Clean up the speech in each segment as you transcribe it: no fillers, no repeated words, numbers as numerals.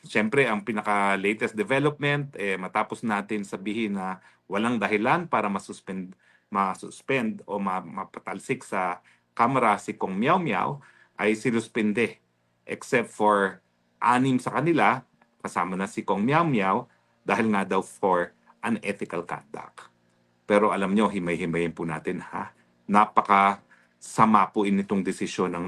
Siyempre ang pinaka-latest development, matapos natin sabihin na walang dahilan para masuspend o mapatalsik sa Kamara si Kong Miao Miao, ay sinuspende except for 6 sa kanila, kasama na si Kong Miao Miao, dahil nga daw for unethical conduct. Pero alam nyo, himay-himayin po natin ha. Napaka sama po initong desisyon ng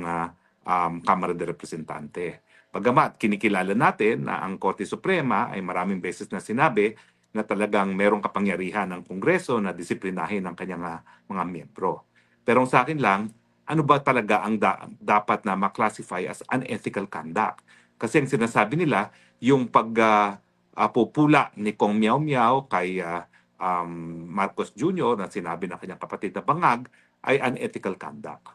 Kamara de Representante. Bagamat kinikilala natin na ang Korte Suprema ay maraming beses na sinabi na talagang merong kapangyarihan ng Kongreso na disiplinahin ang kanyang mga miyembro. Pero sa akin lang, ano ba talaga ang dapat na ma-classify as unethical conduct? Kasi ang sinasabi nila, yung pupula ni Kong Miao Miao kay Marcos Jr. na sinabi ng kanyang kapatid na bangag ay unethical conduct.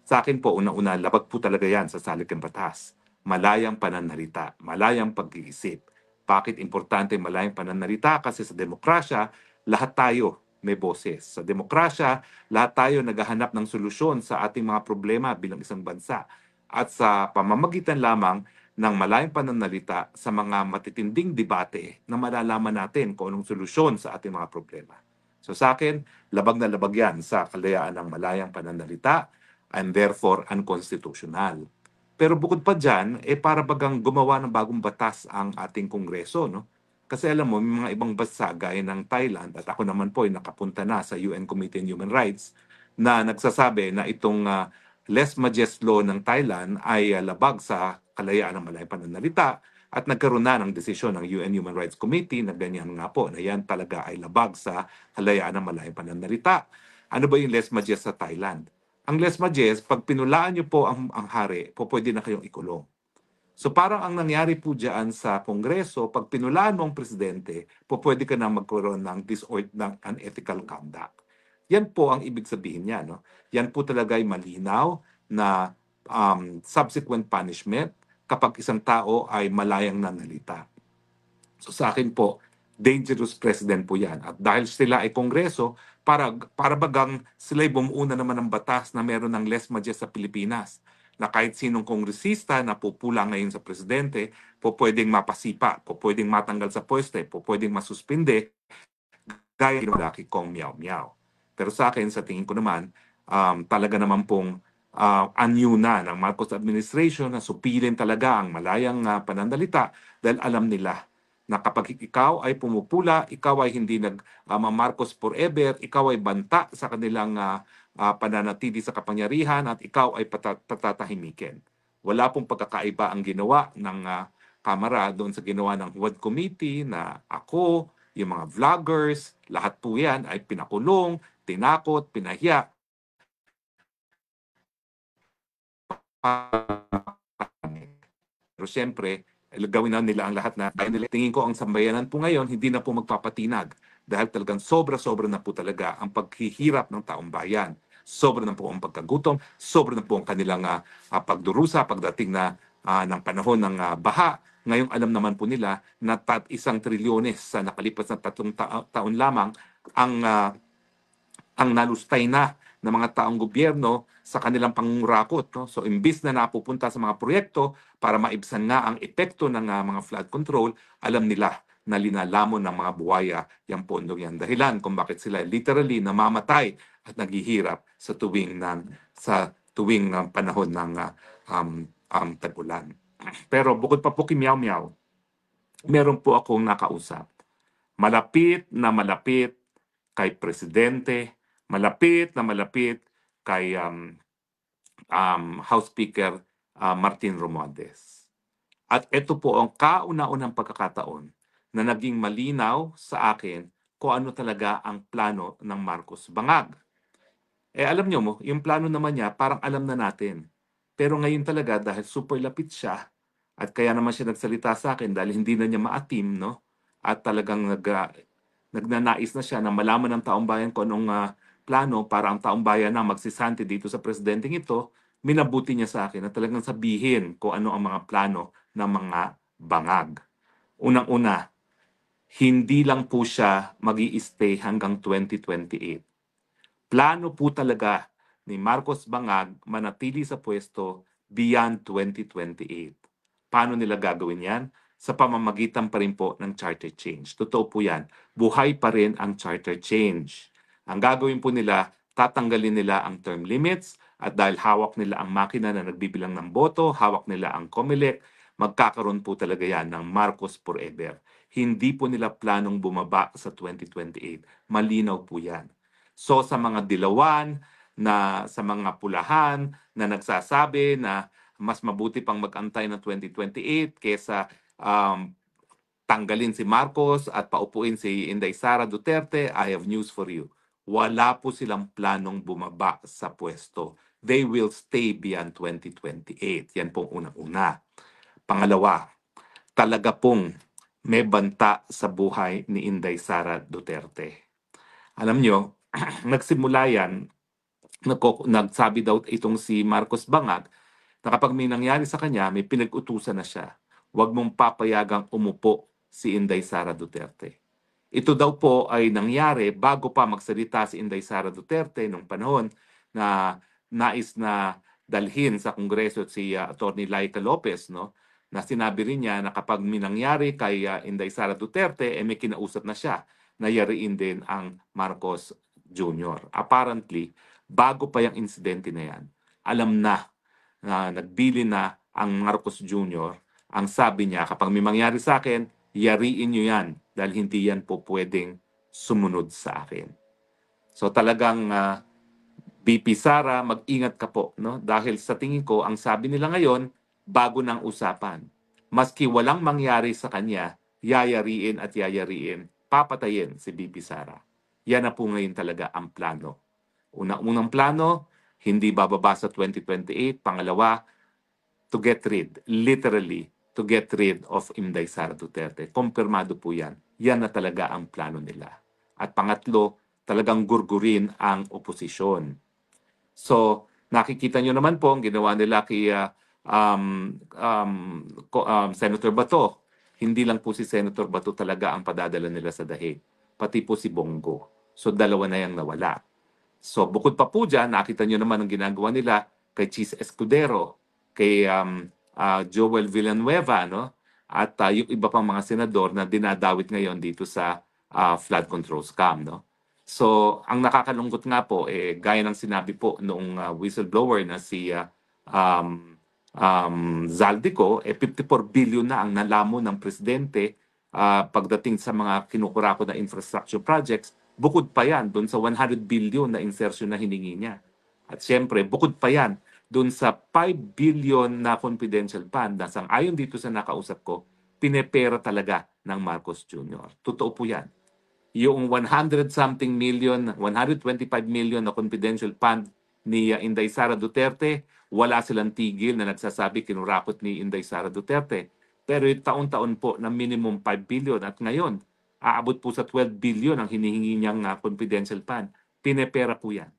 Sa akin po, una-una, labag po talaga yan sa salik ng batas. Malayang pananalita, malayang pag-iisip. Bakit importante malayang pananalita? Kasi sa demokrasya, lahat tayo may boses. Sa demokrasya, lahat tayo naghahanap ng solusyon sa ating mga problema bilang isang bansa. At sa pamamagitan lamang ng malayang pananalita sa mga matitinding debate na malalaman natin kung anong solusyon sa ating mga problema. So sa akin, labag na labag yan sa kalayaan ng malayang pananalita and therefore unconstitutional. Pero bukod pa dyan, para bagang gumawa ng bagong batas ang ating Kongreso, no? Kasi alam mo, may mga ibang bansa gaya ng Thailand, at ako naman po ay nakapunta na sa UN Committee on Human Rights, na nagsasabi na itong Les Majest Law ng Thailand ay labag sa kalayaan ng malayang pananalita, at nagkaroon na ng desisyon ng UN Human Rights Committee na ganyan nga po, na yan talaga ay labag sa kalayaan ng malayang pananalita. Ano ba yung Les Majest sa Thailand? Ang les majest, pag pinulaan niyo po ang hari, pwede na kayong ikulong. So parang ang nangyari po dyan sa Kongreso, pag pinulaan mo ang presidente, pwede ka na magkaroon ng unethical conduct. Yan po ang ibig sabihin niya. No? Yan po talaga ay malinaw na subsequent punishment kapag isang tao ay malayang nanalita. So sa akin po, dangerous president po yan. At dahil sila ay Kongreso, para bagang sila'y bumuuna naman ng batas na meron ng les majest sa Pilipinas, na kahit sinong kongresista na pupula ngayon sa presidente, pwedeng mapasipa, pwedeng matanggal sa pwesto, pwedeng masuspinde, gaya ng laki Kong Miao Miao. Pero sa akin, sa tingin ko naman, talaga naman pong anyo na ng Marcos administration na supilin talaga ang malayang panandalita dahil alam nila na kapag ikaw ay pumupula, ikaw ay hindi Marcos forever, ikaw ay banta sa kanilang pananatili sa kapangyarihan at ikaw ay patatahimikin. Wala pong pagkakaiba ang ginawa ng Kamara doon sa ginawa ng Huwad Committee na ako, yung mga vloggers, lahat po yan ay pinakulong, tinakot, pinahiya. Pero siyempre, gawin na nila ang lahat na kaya nila. Tingin ko ang sambayanan po ngayon, hindi na po magpapatinag dahil talagang sobra-sobra na po talaga ang paghihirap ng taong bayan. Sobra na po ang pagkagutom, sobra na po ang kanilang pagdurusa pagdating na ng panahon ng baha. Ngayong alam naman po nila na 1 trilyones sa nakalipas na 3 taon lamang ang nalustay na ng mga taong gobyerno sa kanilang pangurakot. No? So imbis na napupunta sa mga proyekto para maibsan nga ang epekto ng mga flood control, alam nila na linalamon ng mga buwaya yung pondo yan. Dahilan kung bakit sila literally namamatay at naghihirap sa tuwing panahon ng tag-ulan. Pero bukod pa po kay Miao Miao, meron po akong nakausap. Malapit na malapit kay Presidente, malapit na malapit kay House Speaker Martin Romualdez. At ito po ang kauna-unang pagkakataon na naging malinaw sa akin kung ano talaga ang plano ng Marcos Bangag. Alam nyo mo, yung plano naman niya parang alam na natin. Pero ngayon talaga dahil super lapit siya at kaya naman siya nagsalita sa akin dahil hindi na niya maatim, no? At talagang nagnanais na siya na malaman ng taong bayan kung anong plano para ang taong bayan na magsisanti dito sa presidenteng ito, minabuti niya sa akin na talagang sabihin kung ano ang mga plano ng mga bangag. Unang-una, hindi lang po siya mag-i-stay hanggang 2028. Plano po talaga ni Marcos Bangag manatili sa pwesto beyond 2028. Paano nila gagawin yan? Sa pamamagitan pa rin po ng charter change. Totoo po yan. Buhay pa rin ang charter change. Ang gagawin po nila, tatanggalin nila ang term limits at dahil hawak nila ang makina na nagbibilang ng boto, hawak nila ang COMELEC, magkakaroon po talaga yan ng Marcos forever. Hindi po nila planong bumaba sa 2028. Malinaw po yan. So sa mga dilawan, sa mga pulahan na nagsasabi na mas mabuti pang mag-antay ng 2028 kesa tanggalin si Marcos at paupuin si Inday Sara Duterte, I have news for you. Wala po silang planong bumaba sa pwesto. They will stay beyond 2028. Yan pong unang-una. Pangalawa, talaga pong may banta sa buhay ni Inday Sara Duterte. Alam nyo, nagsimula yan, nagsabi daw itong si Marcos Bangag na kapag may nangyari sa kanya, may pinag-utusan na siya. Huwag mong papayagang umupo si Inday Sara Duterte. Ito daw po ay nangyari bago pa magsalita si Inday Sara Duterte nung panahon na nais na dalhin sa Kongreso si Attorney Laika Lopez, no? Na sinabi rin niya na kapag may nangyari kay Inday Sara Duterte, may kinausap na siya na yariin din ang Marcos Jr. Apparently, bago pa yung insidente na yan, alam na nagbili na ang Marcos Jr. Ang sabi niya, kapag may mangyari sa akin, yariin niyo yan dahil hindi yan po pwedeng sumunod sa akin. So talagang BP Sara, mag-ingat ka po, no? Dahil sa tingin ko, ang sabi nila ngayon, bago ng usapan. Maski walang mangyari sa kanya, yayariin at yayariin, papatayin si BP Sara. Yan na po ngayon talaga ang plano. Unang plano, hindi bababa sa 2028. Pangalawa, to get rid, literally, to get rid of Inday Sara Duterte. Kumpirmado po yan. Yan na talaga ang plano nila. At pangatlo, talagang gurgurin ang oposisyon. So, nakikita nyo naman po ang ginawa nila kay Senator Bato. Hindi lang po si Senator Bato talaga ang padadala nila sa dahig. Pati po si Bongo. So, dalawa na yung nawala. So, bukod pa po dyan, nakita nyo naman ang ginagawa nila kay Chis Escudero, kay Joel Villanueva, no? At yung iba pang mga senador na dinadawit ngayon dito sa flood control scam, no? So, ang nakakalungkot nga po, gaya ng sinabi po noong whistleblower na si Zaldico, 54 billion na ang nalamon ng presidente pagdating sa mga kinukurako na infrastructure projects. Bukod pa yan doon sa 100 billion na insertion na hiningi niya. At siyempre, bukod pa yan doon sa 5 billion na confidential fund na sang-ayon dito sa nakausap ko, pinepera talaga ng Marcos Jr. Totoo po yan. Yung 100-something million, 125 million na confidential fund ni Inday Sara Duterte, wala silang tigil na nagsasabi kinurakot ni Inday Sara Duterte. Pero yung taon-taon po na minimum 5 billion at ngayon, aabot po sa 12 billion ang hinihingi niyang confidential fund. Pinepera po yan.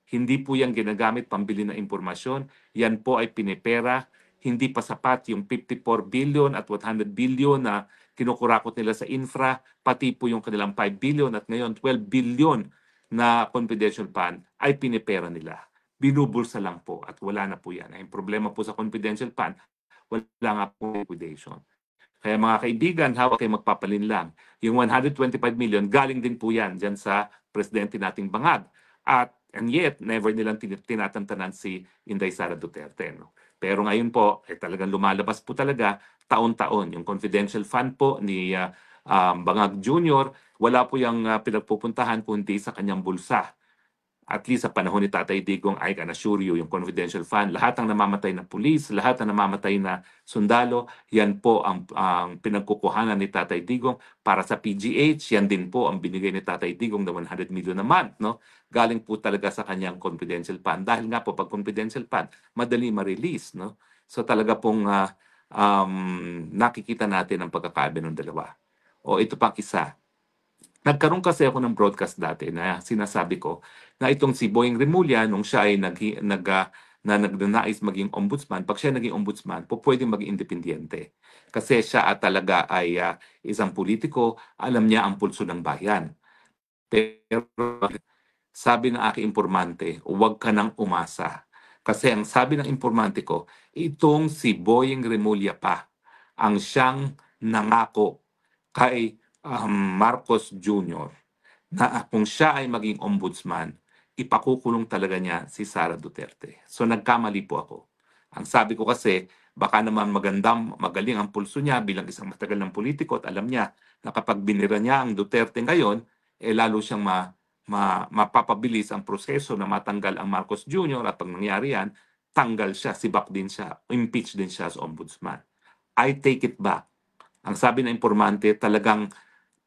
Hindi po yan ginagamit pambili ng impormasyon. Yan po ay pinepera. Hindi pa sapat yung 54 billion at 100 billion na kinukurakot nila sa infra, pati po yung kanilang 5 billion at ngayon 12 billion na confidential fund ay pinepera nila. Binubulsa lang po at wala na po yan. Ang problema po sa confidential fund, wala nga po liquidation. Kaya mga kaibigan, hawak kayo magpapalin lang. Yung 125 million, galing din po yan dyan sa presidente nating Bangag. And yet, never nilang tinatantanan si Inday Sara Duterte. No? Pero ngayon po, talagang lumalabas po talaga taon-taon. Yung confidential fund po ni Bangag Jr., wala po yung pinagpupuntahan kundi sa kanyang bulsa. At least sa panahon ni Tatay Digong, I can assure you, yung confidential fund, lahat ng namamatay na pulis, lahat ng namamatay na sundalo, yan po ang pinagkukuhanan ni Tatay Digong para sa PGH. Yan din po ang binigay ni Tatay Digong na 100 million a month. No? Galing po talaga sa kanyang confidential fund. Dahil nga po, pag confidential fund, madali ma-release. No? So talaga pong nakikita natin ang pagkakaiba ng dalawa. O ito pang isa. Nagkaroon kasi ako ng broadcast dati na sinasabi ko na itong si Boying Remulla, nung siya ay nagnanais maging ombudsman, pag siya naging ombudsman, po pwedeng maging independyente. Kasi siya talaga ay isang politiko, alam niya ang pulso ng bayan. Pero sabi ng aking informante, huwag ka nang umasa. Kasi ang sabi ng informante ko, itong si Boying Remulla pa ang siyang nangako kay Marcos Jr. na kung siya ay maging ombudsman, ipakukulong talaga niya si Sara Duterte. So nagkamali po ako. Ang sabi ko kasi, baka naman magaling ang pulso niya bilang isang matagal ng politiko at alam niya na kapag binira niya ang Duterte ngayon, lalo siyang mapapabilis ang proseso na matanggal ang Marcos Jr. at pag nangyari yan, tanggal siya, sibak din siya, impeach din siya as ombudsman. I take it back. Ang sabi ng informante, talagang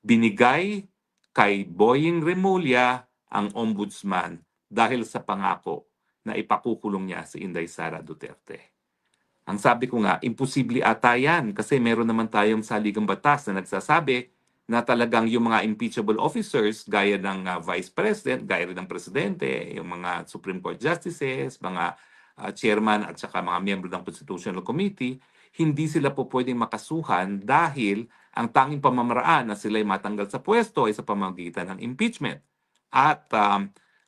binigay kay Boying Remulla ang ombudsman dahil sa pangako na ipakukulong niya si Inday Sara Duterte. Ang sabi ko nga, imposible ata yan kasi meron naman tayong saligang batas na nagsasabi na talagang yung mga impeachable officers gaya ng Vice President, gaya rin ng Presidente, yung mga Supreme Court Justices, mga chairman at saka mga miyembro ng Constitutional Committee, hindi sila po pwedeng makasuhan dahil ang tanging pamamaraan na sila'y matanggal sa pwesto ay sa pamamagitan ng impeachment. At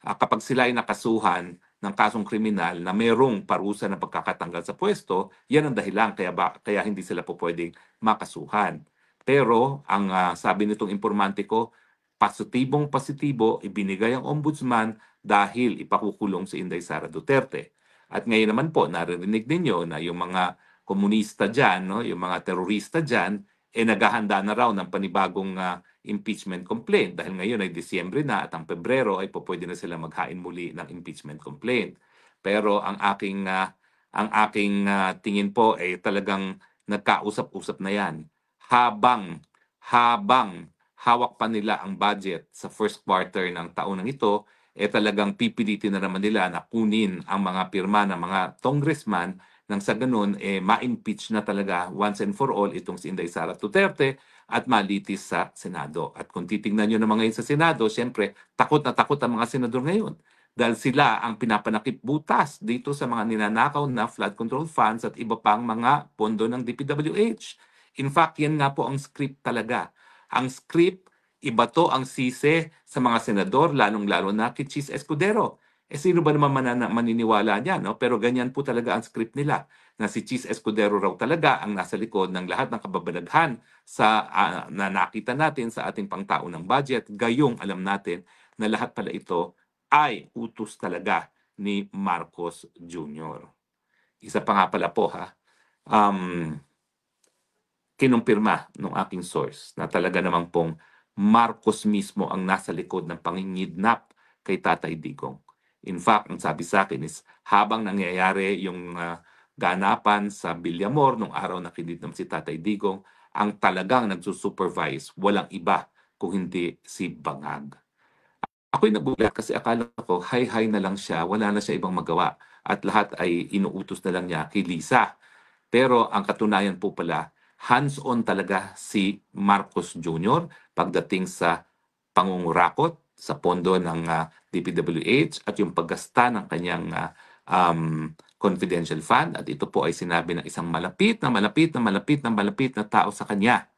kapag sila ay nakasuhan ng kasong kriminal na mayroong parusa na pagkakatanggal sa pwesto, yan ang dahilan kaya hindi sila po pwedeng makasuhan. Pero ang sabi nitong informante ko, positibo, ibinigay ang ombudsman dahil ipakukulong si Inday Sara Duterte. At ngayon naman po, naririnig ninyo na yung mga komunista dyan, no, yung mga terorista dyan, naghahanda na raw ng panibagong impeachment complaint dahil ngayon ay Disyembre na at ang Pebrero ay pwede na sila maghain muli ng impeachment complaint. Pero ang aking tingin po ay talagang nagkausap-usap na yan habang hawak pa nila ang budget sa first quarter ng taon ito, talagang pipilitin na naman nila na kunin ang mga pirma ng mga congressman nang sa ganun, ma-impeach na talaga once and for all itong si Inday Sara Duterte at malitis sa Senado. At kung titingnan nyo naman ngayon sa Senado, siyempre, takot na takot ang mga senador ngayon. Dahil sila ang pinapanakip butas dito sa mga ninanakaw na flood control funds at iba pang mga pondo ng DPWH. In fact, yan nga po ang script talaga. Ang script, iba to ang sisi sa mga senador, lalong-lalo na kay Chis Escudero. Sino ba naman maniniwala niya, no? Pero ganyan po talaga ang script nila, na si Chis Escudero raw talaga ang nasa likod ng lahat ng kababalaghan na nakita natin sa ating pangtao ng budget. Gayong alam natin na lahat pala ito ay utos talaga ni Marcos Jr. Isa pa nga pala po kinumpirma ng aking source na talaga namang pong Marcos mismo ang nasa likod ng pangingidnap kay Tatay Digong. In fact, ang sabi sa akin is habang nangyayari yung ganapan sa Villamor nung araw na kinidnap si Tatay Digong, ang talagang nagsusupervise walang iba kung hindi si Bangag. Ako'y nagulat kasi akala ko hay-hay na lang siya, wala na siya ibang magawa at lahat ay inuutos na lang niya kay Lisa. Pero ang katunayan po pala, hands-on talaga si Marcos Jr. pagdating sa pangungurakot sa pondo ng DPWH at yung paggasta ng kanyang confidential fund. At ito po ay sinabi ng isang malapit na tao sa kanya.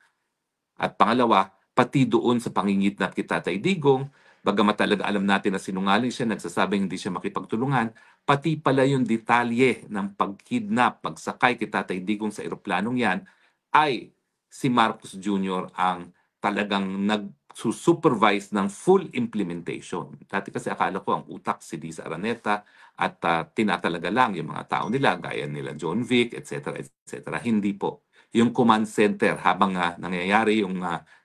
At pangalawa, pati doon sa pangingitnap kay Tatay Digong, bagamat talaga alam natin na sinungaling siya, nagsasabing hindi siya makipagtulungan, pati pala yung detalye ng pagkidnap, pagsakay kay Tatay Digong sa eroplanong yan, ay si Marcos Jr. ang talagang nag-supervise ng full implementation. Dati kasi akala ko ang utak si Lisa Araneta at tinatalaga lang yung mga tao nila, gaya nila John Vic, etc. etc. Hindi po. Yung command center habang nangyayari yung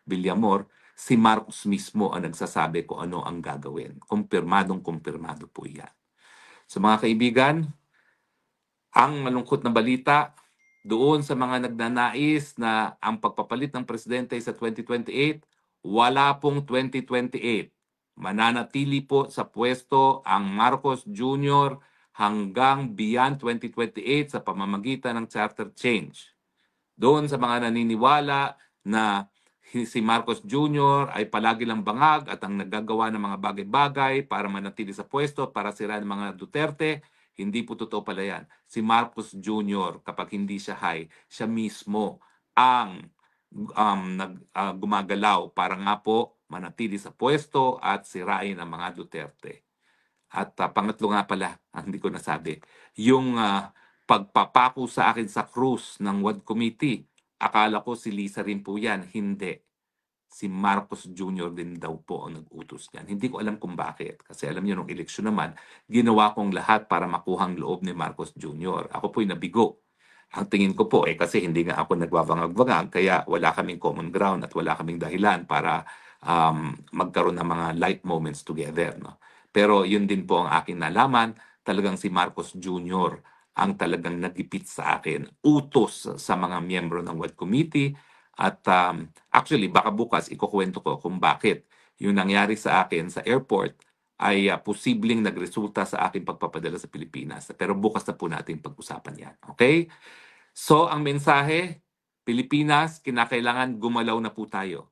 Villamor, si Marcos mismo ang nagsasabi kung ano ang gagawin. Kumpirmadong-kumpirmado po yan. So mga kaibigan, ang malungkot na balita doon sa mga nagnanais na ang pagpapalit ng presidente sa 2028, wala pong 2028. Mananatili po sa pwesto ang Marcos Jr. hanggang beyond 2028 sa pamamagitan ng charter change. Doon sa mga naniniwala na si Marcos Jr. ay palagi lang bangag at ang naggagawa ng mga bagay-bagay para manatili sa pwesto, para sira ng mga Duterte, hindi po totoo pala yan. Si Marcos Jr., kapag hindi siya high, siya mismo ang gumagalaw para nga po manatili sa pwesto at sirain ang mga Duterte. At pangatlo nga pala, hindi ko nasabi, yung pagpapako sa akin sa krus ng WAD Committee Akala ko si Lisa rin po yan. Hindi. Si Marcos Jr. din daw po ang nag-utos niyan. Hindi ko alam kung bakit. Kasi alam niyo, nung eleksyon naman, ginawa kong lahat para makuhang loob ni Marcos Jr. Ako po'y nabigo. Ang tingin ko po, kasi hindi nga ako nagbabangag-bangag, kaya wala kaming common ground at wala kaming dahilan para magkaroon ng mga light moments together. No? Pero yun din po ang aking nalaman. Talagang si Marcos Jr. ang talagang nagipit sa akin, utos sa mga miyembro ng Wad Committee. At actually, baka bukas ikukwento ko kung bakit yung nangyari sa akin sa airport ay posibleng nagresulta sa aking pagpapadala sa Pilipinas. Pero bukas na po natin pag-usapan yan. Okay? So, ang mensahe, Pilipinas, kinakailangan gumalaw na po tayo.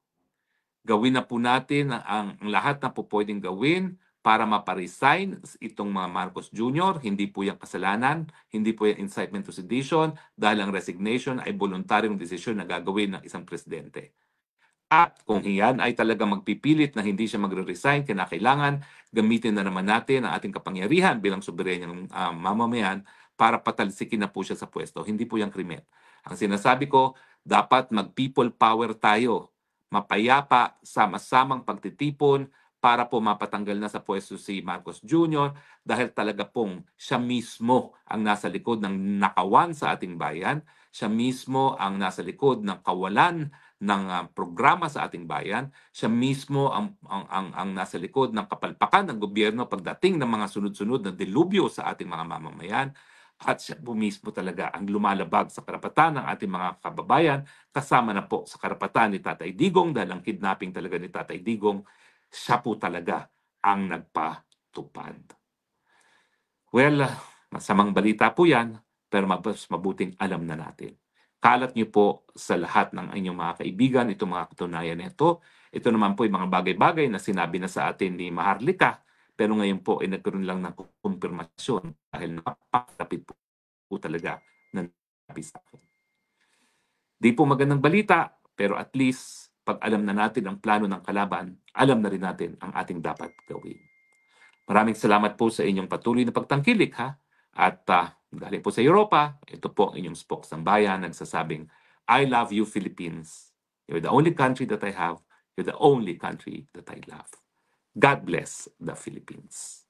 Gawin na po natin ang lahat na po pwedeng gawin para maparesign itong mga Marcos Jr. Hindi po yung kasalanan, hindi po yung incitement to sedition dahil ang resignation ay voluntaryong desisyon na gagawin ng isang presidente. At kung iyan ay talaga magpipilit na hindi siya magre-resign, kinakailangan gamitin na naman natin ang ating kapangyarihan bilang soberenyang mamamayan para patalsikin na po siya sa pwesto. Hindi po yung krimen. Ang sinasabi ko, dapat mag-people power tayo. Mapayapa, sama-samang pagtitipon para po mapatanggal na sa pwesto si Marcos Jr. dahil talaga pong siya mismo ang nasa likod ng nakawan sa ating bayan. Siya mismo ang nasa likod ng kawalan ng programa sa ating bayan. Siya mismo ang nasa likod ng kapalpakan ng gobyerno pagdating ng mga sunod-sunod na delubyo sa ating mga mamamayan. At siya po mismo talaga ang lumalabag sa karapatan ng ating mga kababayan, kasama na po sa karapatan ni Tatay Digong dahil ang kidnapping talaga ni Tatay Digong, siya po talaga ang nagpatupad. Well, masamang balita po yan, pero mas mabuting alam na natin. Kalat niyo po sa lahat ng inyong mga kaibigan itong mga katunayan nito. Ito naman po yung mga bagay-bagay na sinabi na sa atin ni Maharlika, pero ngayon po ay nagkaroon lang ng kumpirmasyon dahil napakapit po talaga ng napis sa akin. Di po magandang balita, pero at least pag alam na natin ang plano ng kalaban, alam na rin natin ang ating dapat gawin. Maraming salamat po sa inyong patuloy na pagtangkilik, ha? At galing po sa Europa, ito po ang inyong spokesman nagsasabing, I love you, Philippines. You're the only country that I have. You're the only country that I love. God bless the Philippines.